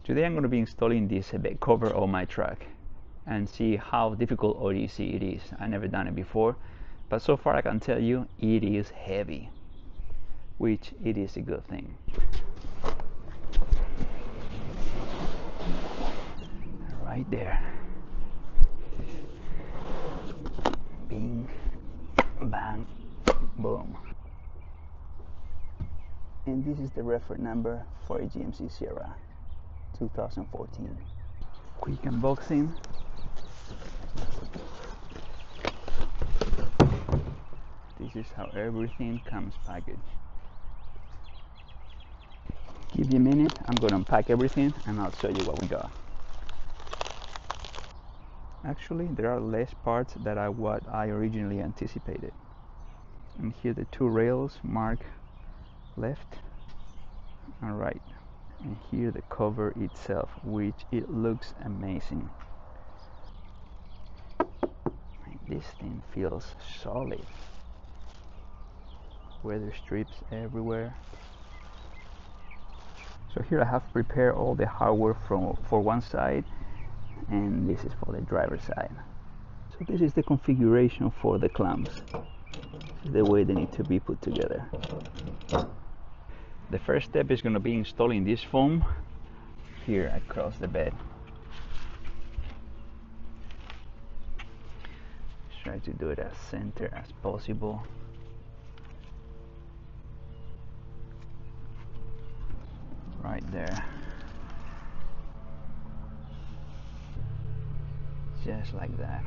Today I'm going to be installing this bed cover on my truck and see how difficult or easy it is. I've never done it before, but so far I can tell you it is heavy, which it is a good thing. Right there. Bing, bang, boom. And this is the reference number for a GMC Sierra 2014. Quick unboxing. This is how everything comes packaged. Give me a minute, I'm going to unpack everything and I'll show you what we got. Actually, there are less parts than what I originally anticipated. And here the two rails mark left and right. And here the cover itself, which it looks amazing. This thing feels solid. Weather strips everywhere. So here I have prepared all the hardware for one side, and this is for the driver's side. So this is the configuration for the clamps. This is the way they need to be put together. The first step is going to be installing this foam here across the bed. Try to do it as center as possible. Right there. Just like that.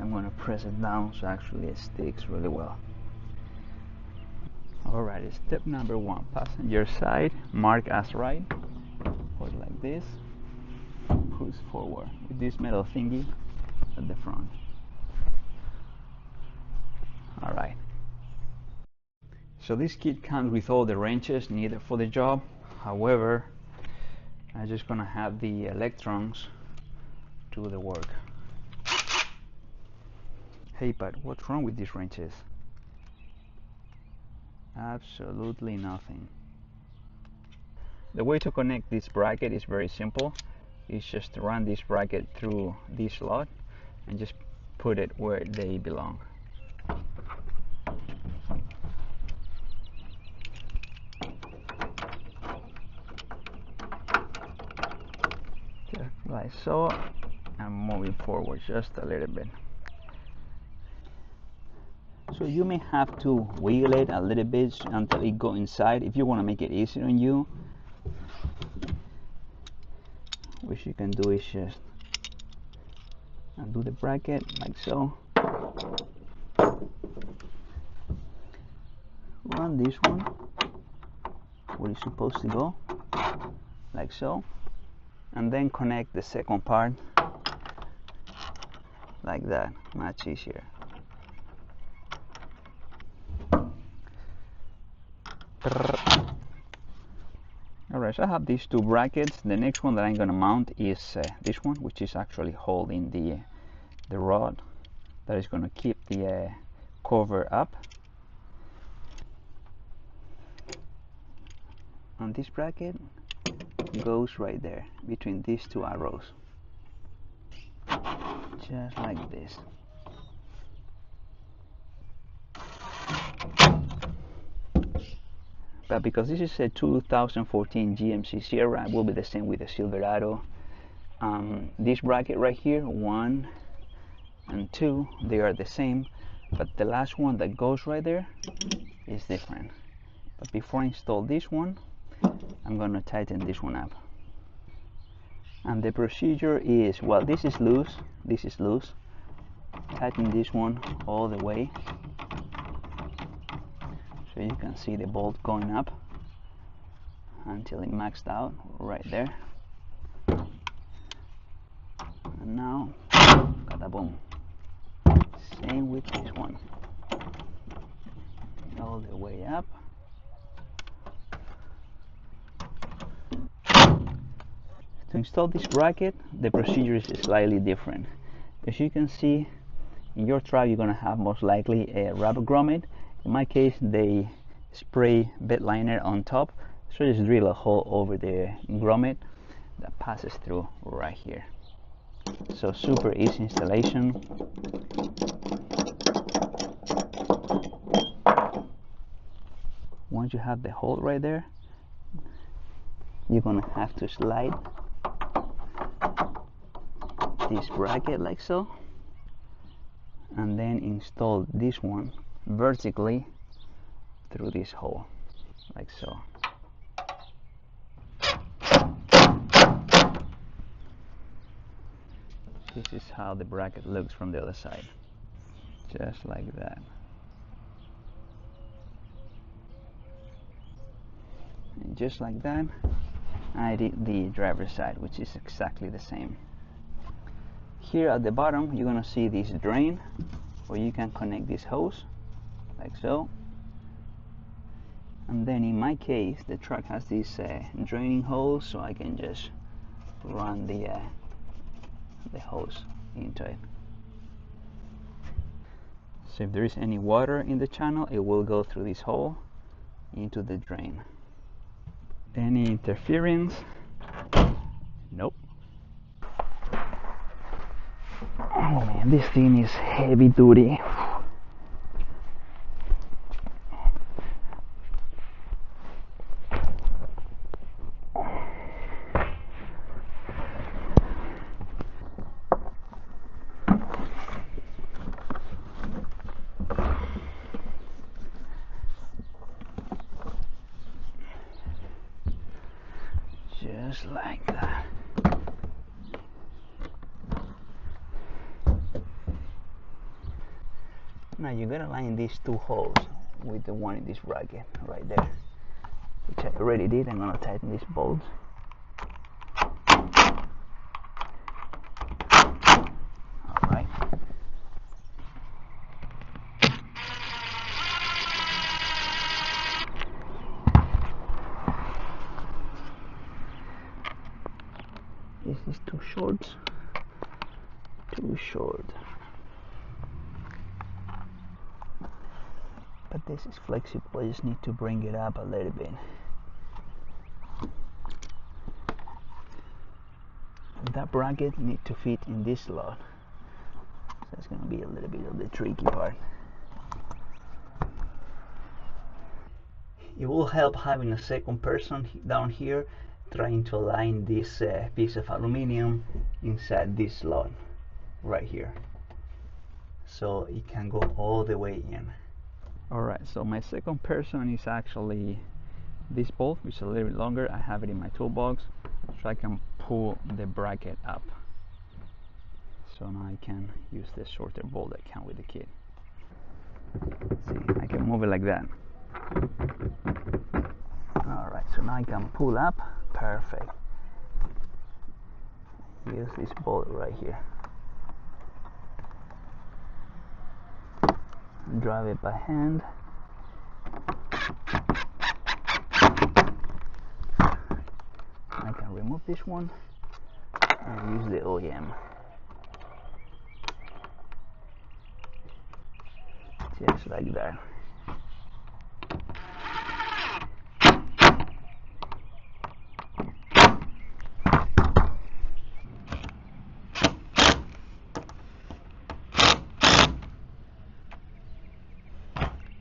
I'm going to press it down so actually it sticks really well. Alright, step number one, passenger side, mark as right, hold like this, push forward with this metal thingy at the front. Alright, so this kit comes with all the wrenches needed for the job. However, I'm just gonna have the electrons do the work. Hey, but what's wrong with these wrenches? Absolutely nothing. The way to connect this bracket is very simple. It's just to run this bracket through this slot and just put it where they belong. Just like so. I'm moving forward just a little bit. So you may have to wiggle it a little bit until it goes inside if you want to make it easier on you. What you can do is just undo the bracket like so. Run this one where it's supposed to go, like so, and then connect the second part like that, much easier. Alright, so I have these two brackets. The next one that I'm going to mount is this one, which is actually holding the rod that is going to keep the cover up. And this bracket goes right there between these two arrows, just like this. But because this is a 2014 GMC Sierra, it will be the same with the Silverado. This bracket right here, 1 and 2, they are the same, but the last one that goes right there is different. But before I install this one, I'm going to tighten this one up. And the procedure is, well, this is loose, tighten this one all the way. So you can see the bolt going up until it maxed out right there. And now, boom. Same with this one. All the way up. To install this bracket, the procedure is slightly different. As you can see, in your truck you're going to have most likely a rubber grommet. In my case, they spray bed liner on top So just drill a hole over the grommet that passes through right here. So super easy installation. Once you have the hole right there, you're gonna have to slide this bracket like so, and then install this one vertically through this hole like so. This is how the bracket looks from the other side, just like that. And just like that, I did the driver's side, which is exactly the same. Here at the bottom, you're gonna see this drain where you can connect this hose like so. And then in my case, the truck has this draining hose, so I can just run the hose into it. So if there is any water in the channel, it will go through this hole into the drain. Any interference? Nope. Oh man, this thing is heavy duty. Just like that. Now you're gonna line these two holes with the one in this bracket right there, which I already did. I'm gonna tighten these bolts. Alright. This is too short. Too short. But this is flexible. I just need to bring it up a little bit. That bracket needs to fit in this slot. So it's going to be a little bit of the tricky part. It will help having a second person down here trying to align this piece of aluminum inside this slot right here, so it can go all the way in. Alright, so my second person is actually this bolt, which is a little bit longer. I have it in my toolbox, so I can pull the bracket up. So now I can use the shorter bolt that came with the kit. See, I can move it like that. Alright, so now I can pull up. Perfect. Use this bolt right here. Drive it by hand. I can remove this one and use the OEM. Just like that.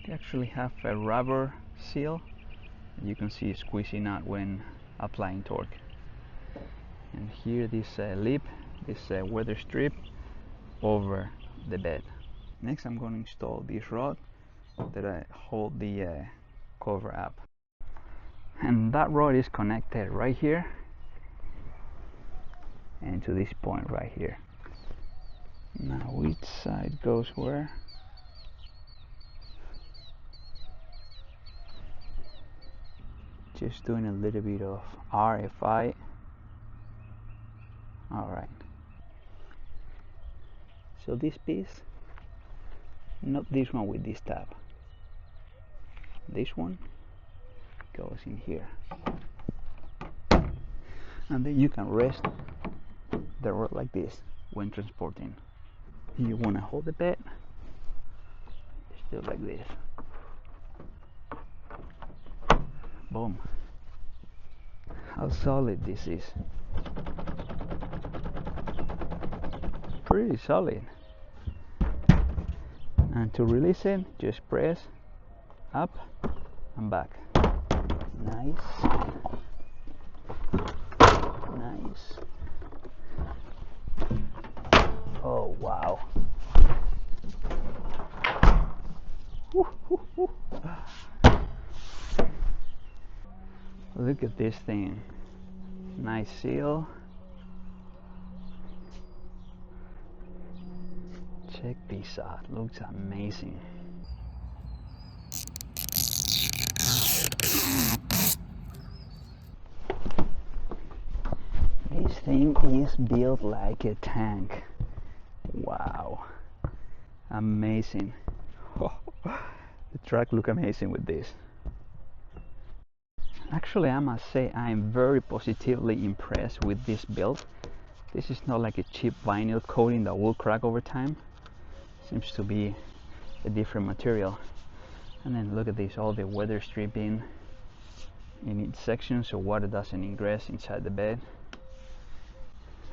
They actually have a rubber seal. You can see it squeezing out when applying torque. And here this lip, this weather strip over the bed. Next I'm going to install this rod that I hold the cover up. And that rod is connected right here and to this point right here. Now which side goes where? Just doing a little bit of RFI. Alright. So this piece, not this one with this tab. This one goes in here. And then you can rest the rod like this when transporting. You want to hold the bed, just do it like this. Boom. how solid this is. Pretty solid. And to release it, just press up and back. Nice. Nice. Oh wow. Woo, woo, woo. Look at this thing. Nice seal. Check this out. Looks amazing. This thing is built like a tank. Wow. Amazing. The truck looks amazing with this. Actually, I must say I'm very positively impressed with this build. This is not like a cheap vinyl coating that will crack over time. Seems to be a different material. And then look at this, all the weather stripping in each section so water doesn't ingress inside the bed.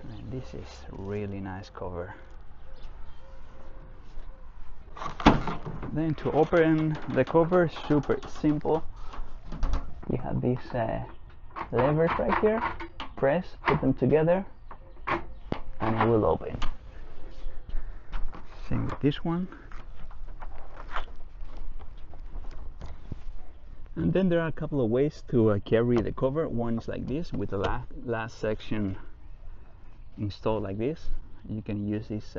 And this is really nice cover. Then to open the cover, super simple. You have these levers right here. Press, put them together, and it will open. Same with this one. And then there are a couple of ways to carry the cover. One is like this, with the last section installed like this. You can use these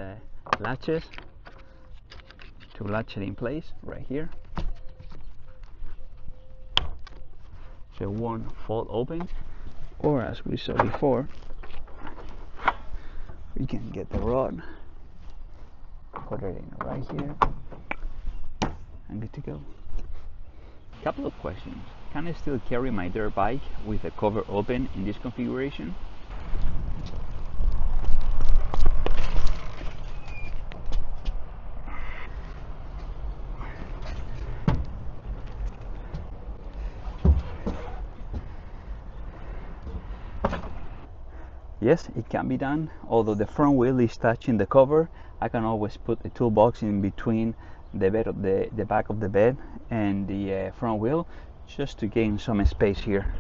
latches to latch it in place right here, so it won't fall open. Or as we saw before, we can get the rod, put it in right here, and good to go. Couple of questions. Can I still carry my dirt bike with the cover open in this configuration? Yes, it can be done. Although the front wheel is touching the cover, I can always put a toolbox in between the bed of the back of the bed and the front wheel, just to gain some space here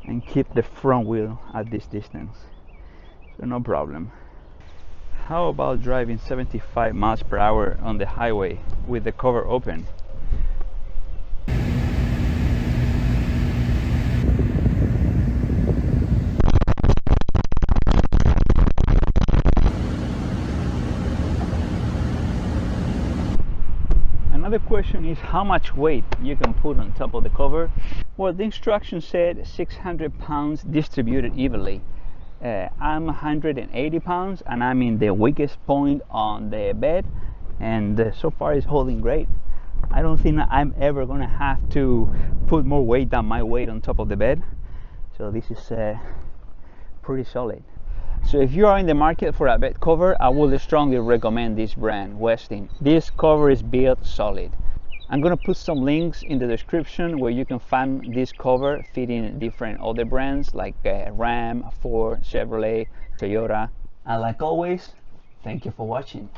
and keep the front wheel at this distance, so no problem. How about driving 75 miles per hour on the highway with the cover open? Another question is how much weight you can put on top of the cover. Well, the instructions said 600 pounds distributed evenly. I'm 180 pounds and I'm in the weakest point on the bed, and so far it's holding great. I don't think I'm ever going to have to put more weight than my weight on top of the bed, so this is pretty solid. So if you are in the market for a bed cover, I would strongly recommend this brand, WESTIN. This cover is built solid. I'm going to put some links in the description where you can find this cover fitting different other brands like Ram, Ford, Chevrolet, Toyota. And like always, thank you for watching.